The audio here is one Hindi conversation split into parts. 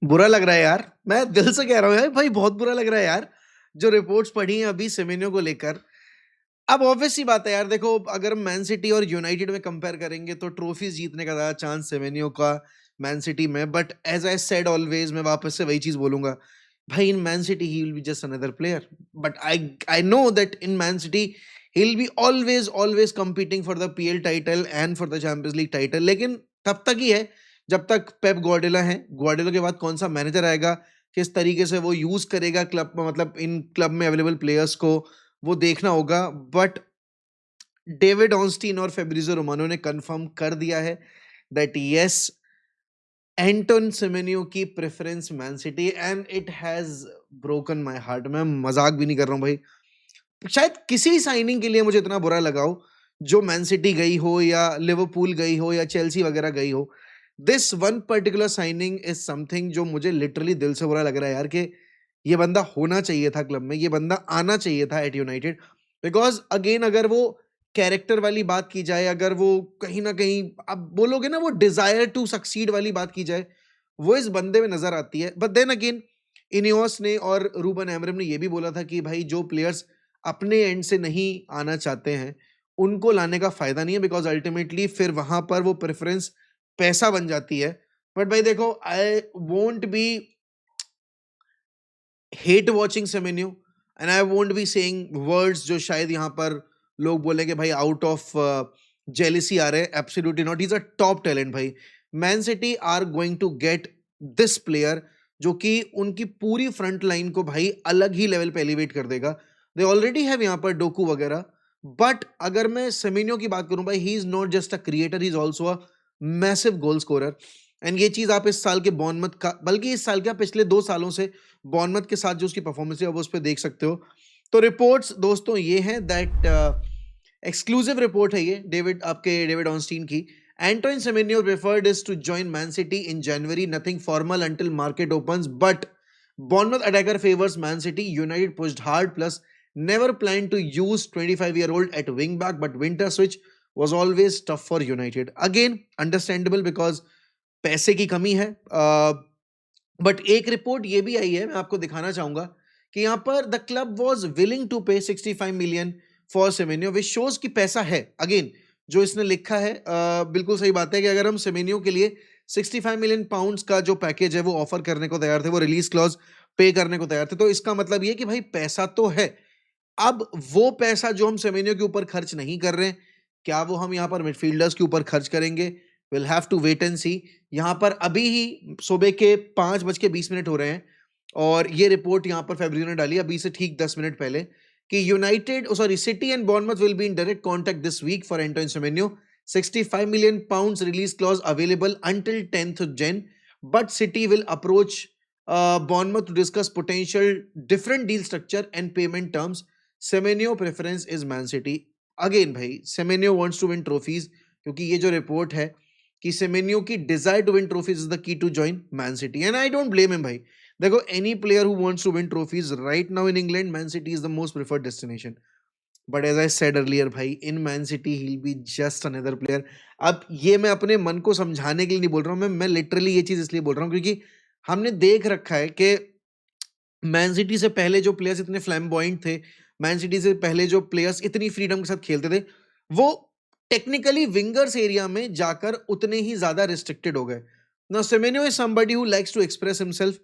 बुरा लग रहा है यार, मैं दिल से कह रहा हूँ यार भाई, बहुत बुरा लग रहा है यार, जो रिपोर्ट्स पढ़ी हैं अभी सेमेन्यो को लेकर। अब ऑब्वियस सी बात है यार, देखो अगर हम मैन सिटी और यूनाइटेड में कंपेयर करेंगे तो ट्रॉफीज जीतने का ज़्यादा चांस सेमेन्यो का मैन सिटी में, but as I said always मैं वापस से वही चीज़ बोलूँगा, भाई in Man City he will be just another player, but I know that in Man City he will be always competing for the PL title and for the Champions League title, लेकिन तब तक ही है जब तक पेप ग्वार्डियोला हैं। ग्वार्डियोला के बाद कौन-सा मैनेजर आएगा, किस तरीके से वो यूज़ करेगा क्लब में, मतलब इन क्लब में अवेलेबल प्लेयर्स को, वो देखना होगा। बट डेविड ऑनस्टीन और फेब्रिज़ो रोमानो ने कंफर्म कर दिया है दैट यस, एंटोन सेमेन्यो की preference man City, and it has broken my heart. मैं मज़ाक भी नहीं कर रहा हूँ भाई। शायद किसी साइनिंग के लिए मुझे इतना बुरा लगा हो, जो मैन सिटी गई हो या लिवरपूल गई हो या चेल्सी वगैरह गई हो। This one particular signing is something जो मुझे लिटरली दिल से बुरा लग रहा है यार, कि ये बंदा होना चाहिए था क्लब में, ये बंदा आना चाहिए था एट यूनाइटेड। बिकॉज़ अगेन अगर वो कैरेक्टर वाली बात की जाए, अगर वो कहीं न कहीं आप बोलोगे ना वो डिज़ायर टू सक्सीड वाली बात की जाए, वो इस बंदे में नज़र आती है। बट देन अगेन इनेओस ने और रूबन अमोरिम ने ये भी बोला था कि भाई जो प्लेयर्स अपने एंड से नहीं आना चाहते हैं, उनको लाने का फ़ायदा नहीं है, बिकॉज़ अल्टीमेटली फिर वहाँ पर वो प्रेफ़रेंस पैसा बन जाती है। बट भाई देखो, I won't be hate watching Semenyo and I won't be saying words जो शायद यहाँ पर लोग बोलेंगे भाई आउट ऑफ जेलिसी आ रहे हैं। Absolutely not, he is a top talent भाई। Man City are going to get this player जो कि उनकी पूरी फ्रंट लाइन को भाई अलग ही लेवल पे एलिवेट कर देगा। दे ऑलरेडी हैव यहाँ पर डोकू वगैरह, बट अगर मैं सेमेन्यो की बात करूं भाई, he is not just a creator, he is also a massive goal scorer. And ये चीज आप इस साल के बॉर्नमथ का, बल्कि इस साल क्या पिछले 2 सालों से बॉर्नमथ के साथ जो उसकी परफॉर्मेंस है वो उस पर देख सकते हो। तो रिपोर्ट्स दोस्तों ये हैं दैट एक्सक्लूसिव रिपोर्ट है ये डेविड ऑनस्टीन की। Antoine Semenyo preferred is to join Man City in January. Nothing formal until market opens. But Bournemouth attacker favors Man City. United pushed hard. Plus, never planned to use 25-year-old at wing back. But winter switch was always tough for United. Again, understandable because पैसे की कमी है। बट एक रिपोर्ट ये भी आई है, मैं आपको दिखाना चाहूंगा कि यहाँ पर the club was willing to pay 65 million for Semenyo, which shows कि पैसा है। अगेन जो इसने लिखा है बिल्कुल सही बात है कि अगर हम सेमेन्यो के लिए 65 मिलियन पाउंड्स का जो पैकेज है वो ऑफर करने को तैयार थे, वो रिलीज क्लॉज पे करने को तैयार थे, तो इसका मतलब ये कि भाई पैसा तो है। अब वो पैसा जो हम सेमेन्यो के ऊपर खर्च नहीं कर रहे हैं, क्या वो हम यहाँ पर मिडफील्डर्स के ऊपर खर्च करेंगे? Will have to wait and see. यहाँ पर अभी ही सुबह के 5:20 हो रहे हैं और ये रिपोर्ट यहाँ पर फेब्रियो ने डाली अभी से ठीक 10 मिनट पहले कि United sorry City and Bournemouth will be in direct contact this week for Antoine Semenyo. 65 million pounds release clause available until 10th Jan, but City will approach Bournemouth to discuss potential different deal structure and payment terms. Semenyo preference is Man City. Again भाई Semenyo wants to win trophies, क्योंकि ये जो रिपोर्ट है कि सेमेन्यो की desire to win trophies is the key to join Man City, and I don't blame him भाई। देखो any player who wants to win trophies right now in England, Man City is the most preferred destination. But as I said earlier भाई, in Man City he will be just another player. अब ये मैं अपने मन को समझाने के लिए नहीं बोल रहा हूँ, मैं लिटरली ये चीज इसलिए बोल रहा हूँ क्योंकि हमने देख रखा है कि मैन सिटी से पहले जो प्लेयर्स इतने फ्लैम्बॉइंट थे, मैन सिटी से पहले जो प्लेयर्स इतनी फ्रीडम के साथ खेलते थे, वो टेक्निकली विंगर्स एरिया में जाकर उतने ही ज्यादा रिस्ट्रिक्टेड हो गए। Now Semenyo is somebody who likes to express himself.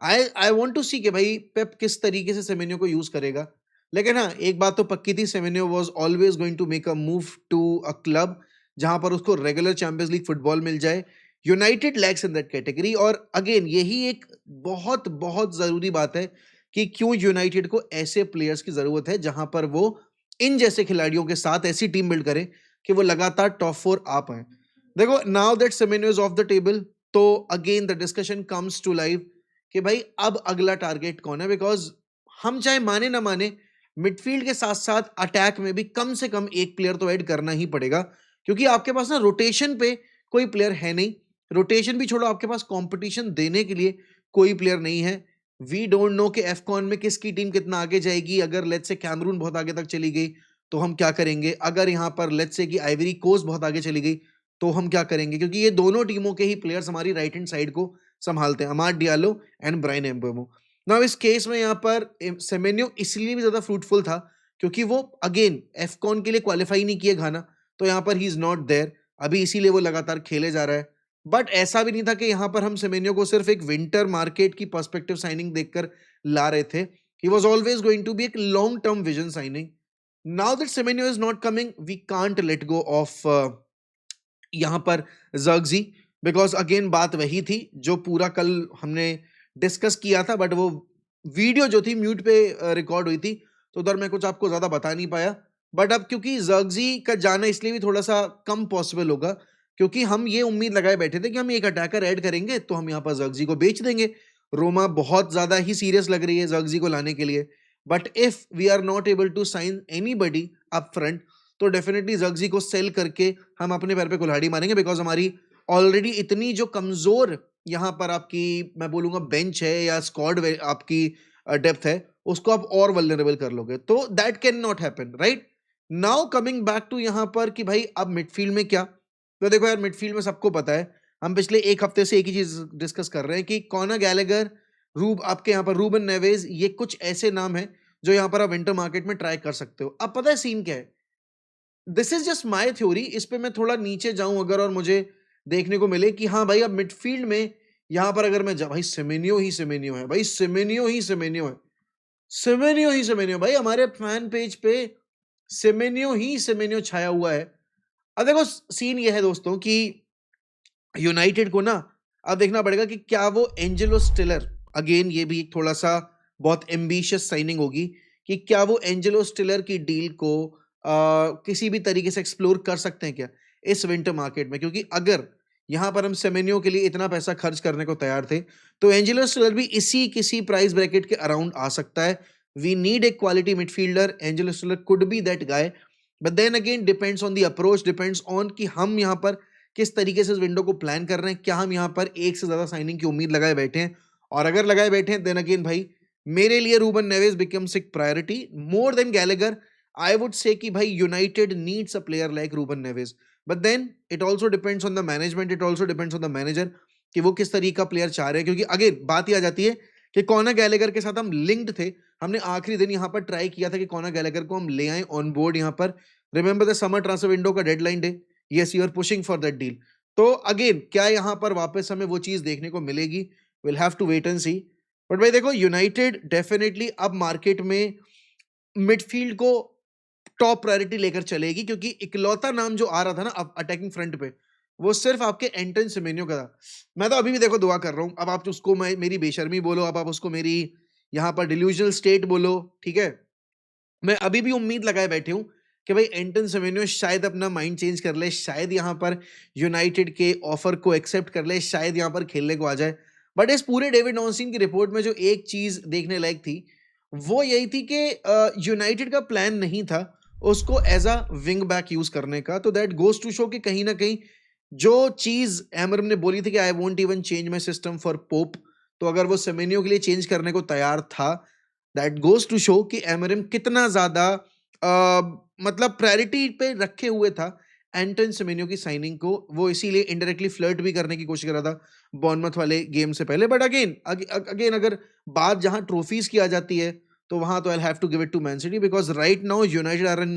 I I want to see कि भाई पेप किस तरीके से सेमेन्यो को यूज करेगा। लेकिन हाँ, एक बात तो पक्की थी, सेमेन्यो was always going to make a move to a club जहां पर उसको रेगुलर चैंपियंस लीग फुटबॉल मिल जाए। United lacks in that category, और अगेन यही एक बहुत बहुत जरूरी बात है कि क्यों यूनाइटेड को ऐसे प्लेयर्स की जरूरत है जहां पर वो इन जैसे खिलाड़ियों के साथ ऐसी टीम बिल्ड करे कि वो लगातार टॉप 4 आ पाए। देखो now that Semenyo is off the table, तो again the discussion comes to live कि भाई अब अगला टारगेट कौन है, बिकॉज हम चाहे माने ना माने, मिडफील्ड के साथ साथ अटैक में भी कम से कम एक प्लेयर तो ऐड करना ही पड़ेगा, क्योंकि आपके पास ना रोटेशन पे कोई प्लेयर है नहीं। रोटेशन भी छोड़ो, आपके पास कंपटीशन देने के लिए कोई प्लेयर नहीं है। वी डोंट नो कि एफकॉन में किसकी टीम कितना आगे जाएगी। अगर लेट्स से कैमरून बहुत आगे तक चली गई तो हम क्या करेंगे? अगर यहाँ पर लेट्स से कि आइवरी कोस्ट बहुत आगे चली गई तो हम क्या करेंगे? क्योंकि ये दोनों टीमों के ही प्लेयर्स हमारी राइट हैंड साइड को संभालते हैं, अमाद डियालो एंड ब्रायन एम्बेमो। नाउ इस केस में यहाँ पर सेमेन्यो इसलिए भी ज्यादा फ्रूटफुल था क्योंकि वो अगेन एफकॉन के लिए क्वालिफाई नहीं किए घाना, तो यहाँ पर ही इज नॉट देयर, अभी इसीलिए वो लगातार खेले जा रहा है। बट ऐसा भी नहीं था कि यहाँ पर हम सेमेन्यो को सिर्फ एक विंटर मार्केट की पर्सपेक्टिव साइनिंग देखकर ला रहे थे। He was always going to be एक long term vision signing. Now that Semenyo is not coming, we can't let go of यहाँ पर जर्गजी, बिकॉज अगेन बात वही थी जो पूरा कल हमने डिस्कस किया था, बट वो वीडियो जो थी म्यूट पे रिकॉर्ड हुई थी, तो उधर मैं कुछ आपको ज्यादा बता नहीं पाया। बट अब क्योंकि जर्गजी का जाना इसलिए भी थोड़ा सा कम पॉसिबल होगा, क्योंकि हम ये उम्मीद लगाए बैठे थे कि हम एक अटैकर ऐड करेंगे तो हम यहाँ पर जर्गजी को बेच देंगे। रोमा बहुत ज्यादा ही सीरियस लग रही है जर्गजी को लाने के लिए, but if we are not able to sign anybody up front, तो डेफिनेटली जर्गजी को सेल करके हम अपने पैर पे कुल्हाड़ी मारेंगे, बिकॉज हमारी ऑलरेडी इतनी जो कमजोर यहाँ पर आपकी मैं बोलूंगा बेंच है या स्क्वाड आपकी डेप्थ है, उसको आप और वल्नरेबल कर लोगे, तो that can not happen, right. Now coming back to यहाँ पर कि भाई अब मिडफील्ड में क्या, तो देखो यार मिडफील्ड में सबको पता है, हम पिछले एक हफ्ते से एक ही चीज डिस्कस कर रहे हैं कि कॉनर गैलेगर, आपके यहाँ पर रूबन नेवेज, ये कुछ ऐसे नाम है जो यहाँ पर आप विंटर मार्केट में ट्राई कर सकते हो। अब पता है सीन क्या है, this is just my theory, इस पे मैं थोड़ा नीचे जाऊं अगर और मुझे देखने को मिले कि हाँ भाई अब मिडफील्ड में यहां पर अगर मैं भाई सेमेनियो ही सेमेनियो है, भाई सेमेनियो ही सेमेनियो है, सेमेनियो ही सेमेनियो, भाई हमारे फैन पेज पे सेमेनियो ही सेमेनियो छाया हुआ है। अब देखो सीन ये है दोस्तों कि यूनाइटेड को ना अब देखना पड़ेगा कि क्या वो एंजेलो स्टिलर, अगेन ये भी एक थोड़ा सा बहुत एम्बिशियस साइनिंग होगी, कि क्या वो एंजेलो स्टिलर की डील को किसी भी तरीके से एक्सप्लोर कर सकते हैं क्या इस विंटर मार्केट में, क्योंकि अगर यहां पर हम सेमेनियो के लिए इतना पैसा खर्च करने को तैयार थे, तो एंजेलो स्टिलर भी इसी किसी प्राइस ब्रैकेट के अराउंड आ सकता है। We need a quality midfielder, Angelo Stiller could be that guy, but then again depends on the approach, depends on कि हम यहाँ पर किस तरीके से इस विंडो को प्लान कर रहे हैं, क्या हम यहाँ पर एक से ज्यादा साइनिंग की उम्मीद लगाए बैठे हैं, और अगर लगाए बैठे हैं देन अगेन भाई मेरे लिए रूबन नेवेस बिकम्स एक priority more than Gallagher. I would say कि भाई United needs a player like Ruben Neves, but then it also depends on the management, it also depends on the manager कि वो किस तरीके का प्लेयर चाह रहे हैं, क्योंकि अगेन बात ही आ जाती है कि कॉनर गैलेगर के साथ हम लिंक्ड थे, हमने आखिरी दिन यहाँ पर ट्राई किया था कि कॉनर गैलेगर को हम ले आए ऑन बोर्ड यहाँ पर, remember the summer transfer window का deadline day, yes you are pushing for that deal. तो अगेन क्या यहाँ पर वापस हमें वो चीज देखने को मिलेगी, will have to wait and see. But भाई देखो यूनाइटेड डेफिनेटली अब मार्केट में मिडफील्ड को टॉप प्रायोरिटी लेकर चलेगी, क्योंकि इकलौता नाम जो आ रहा था ना अब अटैकिंग फ्रंट पे, वो सिर्फ आपके एंटन सेमेन्यो का था। मैं तो अभी भी देखो दुआ कर रहा हूं, अब आप उसको मेरी बेशर्मी बोलो, अब आप उसको मेरी यहाँ पर डिल्यूजनल स्टेट बोलो, ठीक है, मैं अभी भी उम्मीद लगाए बैठे हूं कि भाई एंटन सेमेन्यो शायद अपना माइंड चेंज कर ले, शायद यहाँ पर यूनाइटेड के ऑफर को एक्सेप्ट कर ले, शायद यहाँ पर खेलने को आ जाए। बट इस पूरे डेविड ऑस्टिन की रिपोर्ट में जो एक चीज देखने लायक थी वो यही थी कि यूनाइटेड का प्लान नहीं था उसको as a wing back use करने का, तो दैट गोज टू शो कि कहीं ना कहीं जो चीज एमरम ने बोली थी कि I won't even change my system for pope, तो अगर वो सेमेनियो के लिए चेंज करने को तैयार था, दैट गोज टू शो कि एमरम कितना ज्यादा मतलब प्रायोरिटी पे रखे हुए था एंटन सेमेनियो की साइनिंग को, वो इसीलिए इनडायरेक्टली फ्लर्ट भी करने की कोशिश कर रहा था बॉर्नमथ वाले गेम से पहले। बट अगेन अगेन अगर बात जहां ट्रॉफीज की आ जाती है तो वहां तो I have to give it to Man City, because right now United are in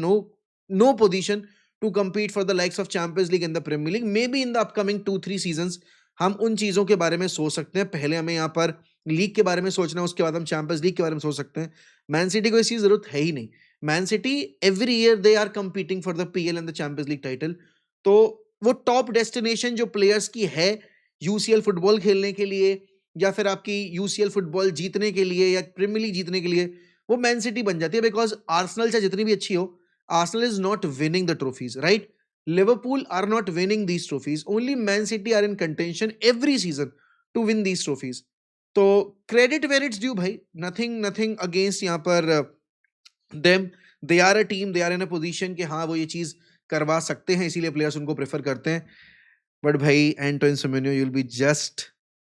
no position to compete for the likes of Champions League in the Premier League, maybe in the upcoming 2-3 seasons हम उन चीजों के बारे में सोच सकते हैं। पहले हमें यहाँ पर लीग के बारे में सोचना है, उसके बाद हम चैंपियंस लीग के बारे में सोच सकते हैं। मैन सिटी को इसकी जरूरत है ही नहीं। Man City every year they are competing for the PL and the Champions League title, तो वो टॉप डेस्टिनेशन जो प्लेयर्स की है यूसीएल फुटबॉल खेलने के लिए या फिर आपकी यूसीएल फुटबॉल जीतने के लिए या प्रीमियर लीग जीतने के लिए, वो मैन सिटी बन जाती है। बिकॉज आर्सेनल चाहे जितनी भी अच्छी हो, Arsenal is not winning the trophies, right? Liverpool are not winning these trophies, only Man City are in contention every season to win these trophies. तो क्रेडिट वेयर इट्स ड्यू भाई, नथिंग नथिंग अगेंस्ट यहाँ पर them, they are a team, they are in a position कि हाँ वो ये चीज करवा सकते हैं, इसीलिए प्लेयर्स उनको प्रेफर करते हैं। बट भाई Antoine Semenyo you will be just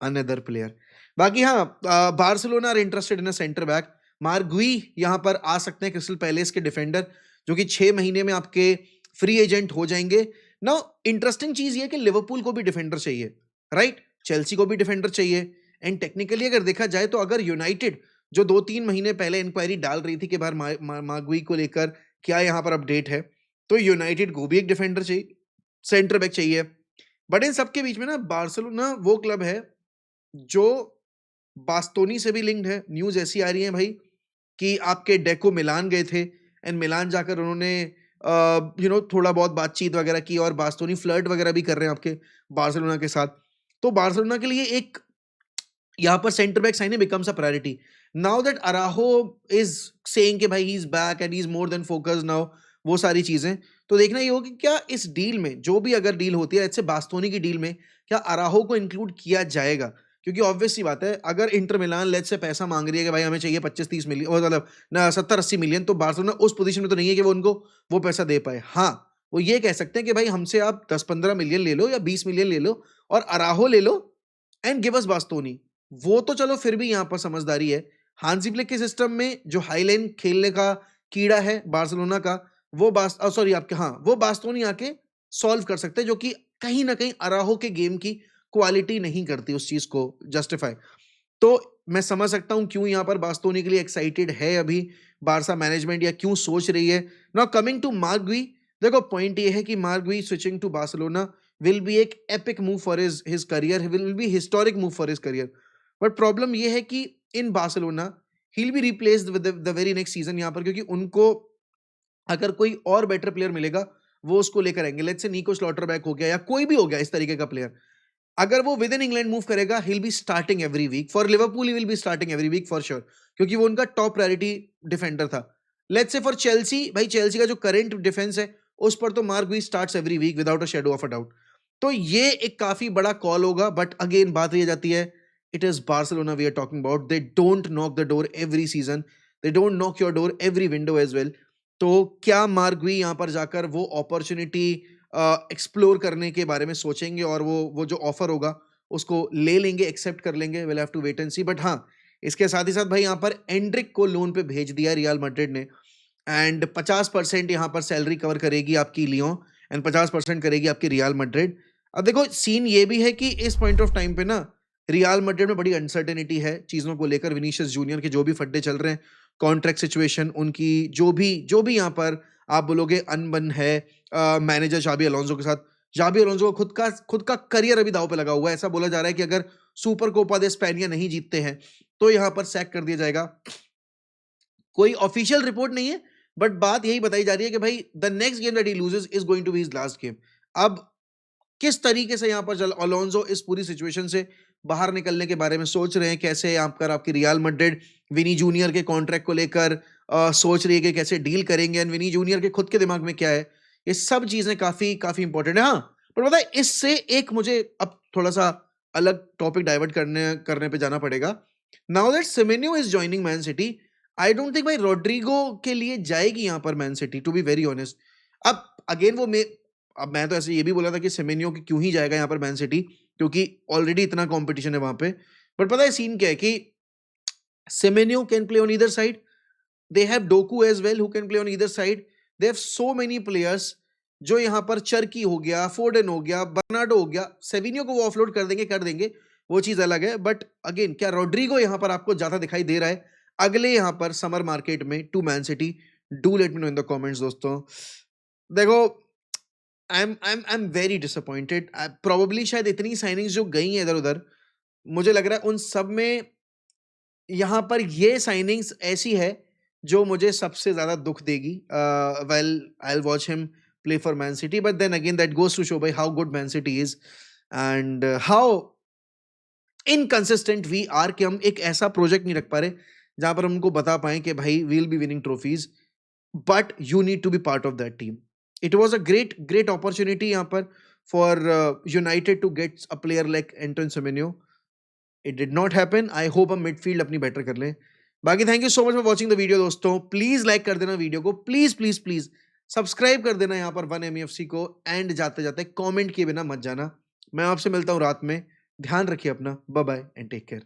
another player. बाकी हाँ, Barcelona are interested in a centre back, Marc Guehi यहाँ पर आ सकते हैं, क्रिस्टल पैलेस के डिफेंडर जो कि 6 महीने में आपके फ्री एजेंट हो जाएंगे। नाउ इंटरेस्टिंग चीज ये कि लिवरपूल को भी डिफेंडर चाहिए, राइट? चेल्सी को भी डिफेंडर चाहिए। एंड टेक्निकली अगर देखा जाए तो अगर यूनाइटेड जो 2-3 महीने पहले इंक्वायरी डाल रही थी कि बाहर मागुई को लेकर क्या यहाँ पर अपडेट है, तो यूनाइटेड को भी एक डिफेंडर चाहिए, सेंटर बैक चाहिए। बट इन सबके बीच में ना बार्सिलोना वो क्लब है जो बास्तोनी से भी लिंक्ड है। न्यूज़ ऐसी आ रही है भाई कि आपके डेको मिलान गए थे एंड मिलान जाकर उन्होंने थोड़ा बहुत बातचीत वगैरह की और बास्तोनी फ्लर्ट वगैरह भी कर रहे हैं आपके बार्सिलोना के साथ। तो बार्सिलोना के लिए एक यहाँ पर centre back signing becomes a priority. Now that अराहो is saying कि भाई he is back and he is more than focused now, वो सारी चीजें तो देखना ये होगा कि क्या इस डील में जो भी अगर डील होती है ऐसे बास्तोनी की डील में क्या अराहो को इंक्लूड किया जाएगा। क्योंकि ऑब्वियस सी बात है अगर इंटर मिलान लेट से पैसा मांग रही है कि भाई हमें चाहिए 25-30 मिलियन और मतलब ना 70-80 मिलियन, तो बार्सिलोना उस पोजीशन में तो नहीं है कि वो उनको वो पैसा दे पाए। हाँ, वो ये कह सकते हैं कि भाई हमसे आप 10-15 मिलियन ले लो या 20 मिलियन ले लो और अराहो ले लो एंड गिव अस बास्तोनी। वो तो चलो फिर भी यहाँ पर समझदारी है। हांसी फ्लिक के सिस्टम में जो हाई लाइन खेलने का कीड़ा है बार्सिलोना का, वो सॉरी आपके हाँ, वो बास्तोनी आके सॉल्व कर सकते हैं, जो कि कहीं न कहीं अराहो के गेम की क्वालिटी नहीं करती उस चीज़ को जस्टिफाई। तो मैं समझ सकता हूँ क्यों यहाँ पर बास्तोनी के लिए एक्साइटेड है अभी बार्सा मैनेजमेंट या क्यों सोच रही है। नाउ कमिंग टू मार्क गुई, देखो पॉइंट ये है कि Marc Guehi switching to Barcelona will be एक epic move for his career, will be historic move for his career. But problem ये है कि in Barcelona he will be replaced with the very next season यहाँ पर, क्योंकि उनको अगर कोई और बेटर प्लेयर मिलेगा वो उसको लेकर आएंगे। लेट्स से निको स्लॉटरबैक हो गया या कोई भी हो गया इस तरीके का प्लेयर, अगर वो विद इन इंग्लैंड मूव करेगा he will be starting every week for Liverpool, he will be starting every week for sure, क्योंकि वो उनका टॉप प्रायोरिटी डिफेंडर था। लेट्स से फॉर चेल्सी, भाई चेल्सी का जो करंट डिफेंस है उस पर तो Marc Guehi starts every week without a shadow of a doubt. तो ये एक काफी बड़ा कॉल होगा। बट अगेन बात रह जाती है, it is Barcelona we are talking about, they don't knock the door every season, they don't knock your door every window as well. तो क्या मार्क वी यहाँ पर जाकर वो अपॉर्चुनिटी एक्सप्लोर करने के बारे में सोचेंगे और वो जो ऑफर होगा उसको ले लेंगे, एक्सेप्ट कर लेंगे, will have to wait and see. But हाँ, इसके साथ ही साथ भाई यहाँ पर एंड्रिक को लोन पे भेज दिया रियल मैड्रिड ने एंड 50% यहाँ पर सैलरी कवर करेगी आपकी लियोन एंड 50% करेगी आपकी रियल मैड्रिड। अब देखो सीन ये भी है कि इस पॉइंट ऑफ टाइम पे ना रियल मैड्रिड में बड़ी अनसर्टेनिटी है चीजों को लेकर। विनीशियस जूनियर के जो भी फड्डे चल रहे हैं, कॉन्ट्रैक्ट सिचुएशन उनकी जो भी यहाँ पर आप बोलोगे अनबन है मैनेजर शाबी अलोंसो के साथ। जाबी अलोंसो को खुद का करियर अभी दांव पे लगा हुआ है। ऐसा बोला जा रहा है कि अगर सुपर कोपा दे स्पेनिया नहीं जीतते हैं तो यहाँ पर सैक कर दिया जाएगा। कोई ऑफिशियल रिपोर्ट नहीं है बट बात यही बताई जा रही है कि भाई the next game that he loses is going to be his last game. अब किस तरीके से यहाँ पर अलोंसो इस पूरी सिचुएशन से बाहर निकलने के बारे में सोच रहे हैं, कैसे यहाँ पर आपकी रियल मैड्रिड विनी जूनियर के कॉन्ट्रैक्ट को लेकर सोच रही है कि कैसे डील करेंगे एंड विनी जूनियर के खुद के दिमाग में क्या है, ये सब चीजें काफी काफी इंपॉर्टेंट है। हाँ, पर पता है इससे एक मुझे अब थोड़ा सा अलग टॉपिक डाइवर्ट करने करने पे जाना पड़ेगा। Now that Semenyo is joining Man City, I don't think भाई रोड्रिगो के लिए जाएगी यहाँ पर Man City, to be very honest. अब अगेन अब मैं तो ऐसे ये भी बोला था कि सेमेन्यो की क्यों ही जाएगा यहाँ पर मैन सिटी, क्योंकि ऑलरेडी इतना कंपटीशन है वहां पे। बट पता है सीन क्या है कि Semenyo can play on either side, they have Doku as well who can play on either side, they have so many players जो यहाँ पर चर्की हो गया, फोर्डन हो गया, बर्नार्डो हो गया, सेविनियो को वो ऑफलोड कर देंगे, वो चीज अलग है। बट अगेन क्या रोड्रिगो यहाँ पर आपको ज्यादा दिखाई दे रहा है अगले यहाँ पर समर मार्केट में to Man City? Do let me know in the comments दोस्तों। देखो I am very disappointed. Probably शायद इतनी साइनिंग्स जो गई हैं इधर उधर, मुझे लग रहा है उन सब में यहाँ पर ये साइनिंग्स ऐसी है जो मुझे सबसे ज़्यादा दुःख देगी। Well I will watch him play for Man City, but then again that goes to show भाई how good Man City is and how inconsistent we are कि हम एक ऐसा प्रोजेक्ट नहीं रख पा रहे जहाँ पर हम उनको बता पाएँ कि भाई we will be winning trophies, but you need to be part of that team. It was a great opportunity यहाँ पर for United to get a player like Anton Semenyo. It did not happen. I hope हम मिडफील्ड अपनी बेटर कर लें। बाकी thank you so much for watching the video दोस्तों। प्लीज लाइक कर देना वीडियो को, प्लीज प्लीज प्लीज सब्सक्राइब कर देना यहाँ पर वन एमएफसी को एंड जाते जाते कमेंट किए बिना मत जाना। मैं आपसे मिलता हूँ रात में। ध्यान रखिए अपना, bye bye and take care.